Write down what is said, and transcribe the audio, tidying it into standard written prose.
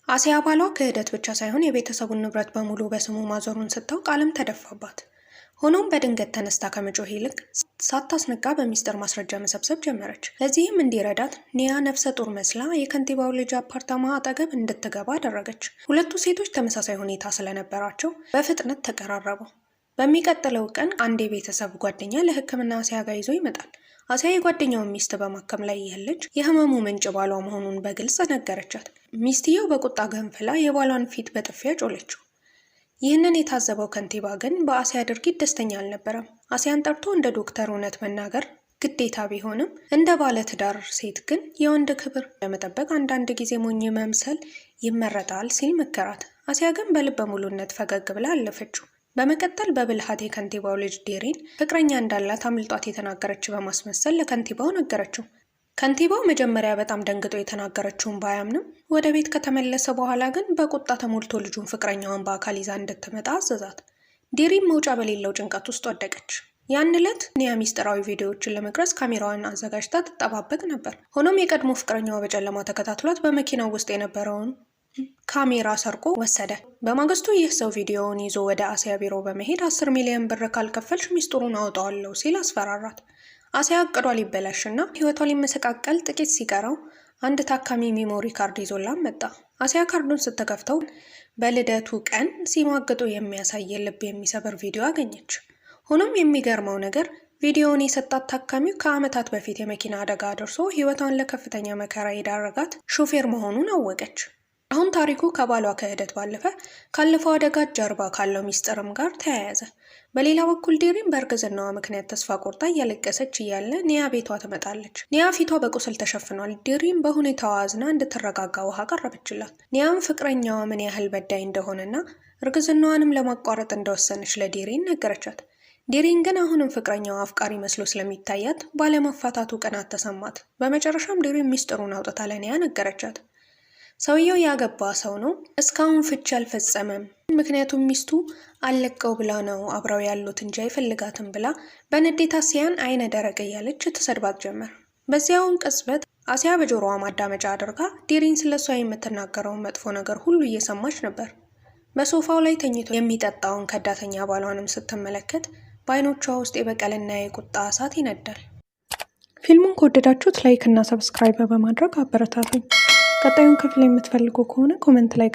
አሲያ ባሏ ክህደት ብቻ ሳይሆን የቤተሰቡን ንብረት በሙሉ በስሙ ማዞሩን ስታውቅ ቃልም ተደፋባት። ሆኖም በድንገት ተነስታ ከመጮህ ይልቅ ሳታስነቃ በሚስጥር ማስረጃ መሰብሰብ ጀመረች። ለዚህም እንዲረዳት ኒያ ነፍሰ ጡር መስላ የከንቲባው ልጅ አፓርታማ አጠገብ እንድትገባ አደረገች። ሁለቱ ሴቶች ተመሳሳይ ሁኔታ ስለነበራቸው በፍጥነት ተቀራረቡ። በሚቀጥለው ቀን አንድ የቤተሰብ ጓደኛ ለሕክምና አሲያ ጋር ይዞ ይመጣል። አሲያ የጓደኛውን ሚስት በማከም ላይ ያለች የህመሙ ምንጭ ባሏ መሆኑን በግልጽ ነገረቻት። ሚስትየው በቁጣ ገንፍላ የባሏን ፊት በጥፊያ ጮለችው። ይህንን የታዘበው ከንቲባ ግን በአሲያ ድርጊት ደስተኛ አልነበረም። አሲያን ጠርቶ እንደ ዶክተር እውነት መናገር ግዴታ ቢሆንም እንደ ባለ ትዳር ሴት ግን የወንድ ክብር ለመጠበቅ አንዳንድ ጊዜ ሞኝ መምሰል ይመረጣል ሲል መከራት። አሲያ ግን በልበ ሙሉነት ፈገግ ብላ አለፈችው። በመቀጠል በብልሃት የከንቲባው ልጅ ዴሪን ፍቅረኛ እንዳላት አምልጧት የተናገረች በማስመሰል ለከንቲባው ነገረችው። ከንቲባው መጀመሪያ በጣም ደንግጦ የተናገረችውን ባያምንም ወደ ቤት ከተመለሰ በኋላ ግን በቁጣ ተሞልቶ ልጁን ፍቅረኛዋን በአካል ይዛ እንድትመጣ አዘዛት። ዴሪን መውጫ በሌለው ጭንቀት ውስጥ ወደቀች። ያን ዕለት ኒያ ሚስጥራዊ ቪዲዮዎችን ለመቅረጽ ካሜራዋን አዘጋጅታ ትጠባበቅ ነበር። ሆኖም የቀድሞ ፍቅረኛዋ በጨለማ ተከታትሏት በመኪናው ውስጥ የነበረውን ካሜራ ሰርቆ ወሰደ። በማግስቱ ይህ ሰው ቪዲዮውን ይዞ ወደ አሲያ ቢሮ በመሄድ 10 ሚሊዮን ብር ካልከፈልሽ ሚስጥሩን አውጣዋለሁ ሲል አስፈራራት። አሲያ እቅዷ ሊበላሽና ህይወቷ ሊመሰቃቀል ጥቂት ሲቀረው አንድ ታካሚ ሜሞሪ ካርድ ይዞላም መጣ። አሲያ ካርዱን ስትከፍተው በልደቱ ቀን ሲሟግጡ የሚያሳይ ልብ የሚሰብር ቪዲዮ አገኘች። ሆኖም የሚገርመው ነገር ቪዲዮውን የሰጣት ታካሚው ከዓመታት በፊት የመኪና አደጋ ደርሶ ህይወቷን ለከፍተኛ መከራ የዳረጋት ሾፌር መሆኑን አወቀች። አሁን ታሪኩ ከባሏ ክህደት ባለፈ ካለፈው አደጋ ጀርባ ካለው ሚስጥርም ጋር ተያያዘ። በሌላ በኩል ዴሪን በእርግዝናዋ ምክንያት ተስፋ ቆርጣ እያለቀሰች እያለ ኒያ ቤቷ ትመጣለች። ኒያ ፊቷ በቁስል ተሸፍኗል። ዴሪን በሁኔታዋ አዝና እንድትረጋጋ ውሃ ቀረበችላት። ኒያም ፍቅረኛዋ ምን ያህል በዳይ እንደሆነና እርግዝናዋንም ለማቋረጥ እንደወሰነች ለዴሪን ነገረቻት። ዴሪን ግን አሁንም ፍቅረኛዋ አፍቃሪ መስሎ ስለሚታያት ባለመፋታቱ ቅናት ተሰማት። በመጨረሻም ዴሪን ሚስጥሩን አውጥታ ለኒያ ነገረቻት። ሰውየው ያገባ ሰው ነው፣ እስካሁን ፍቺ አልፈጸመም። ምክንያቱም ሚስቱ አለቀው ብላ ነው አብረው ያሉት እንጂ አይፈልጋትም ብላ በንዴት አሲያን አይነ ደረቅ እያለች ትሰድባት ጀመር። በዚያውን ቅጽበት አሲያ በጆሮዋ ማዳመጫ አድርጋ ዴሪን ስለሷ የምትናገረውን መጥፎ ነገር ሁሉ እየሰማች ነበር። በሶፋው ላይ ተኝቶ የሚጠጣውን ከዳተኛ ባሏንም ስትመለከት በአይኖቿ ውስጥ የበቀልና የቁጣ እሳት ይነዳል። ፊልሙን ከወደዳችሁት ላይክ እና ሰብስክራይብ በማድረግ አበረታቱኝ። ቀጣዩን ክፍል የምትፈልጉ ከሆነ ኮሜንት ላይ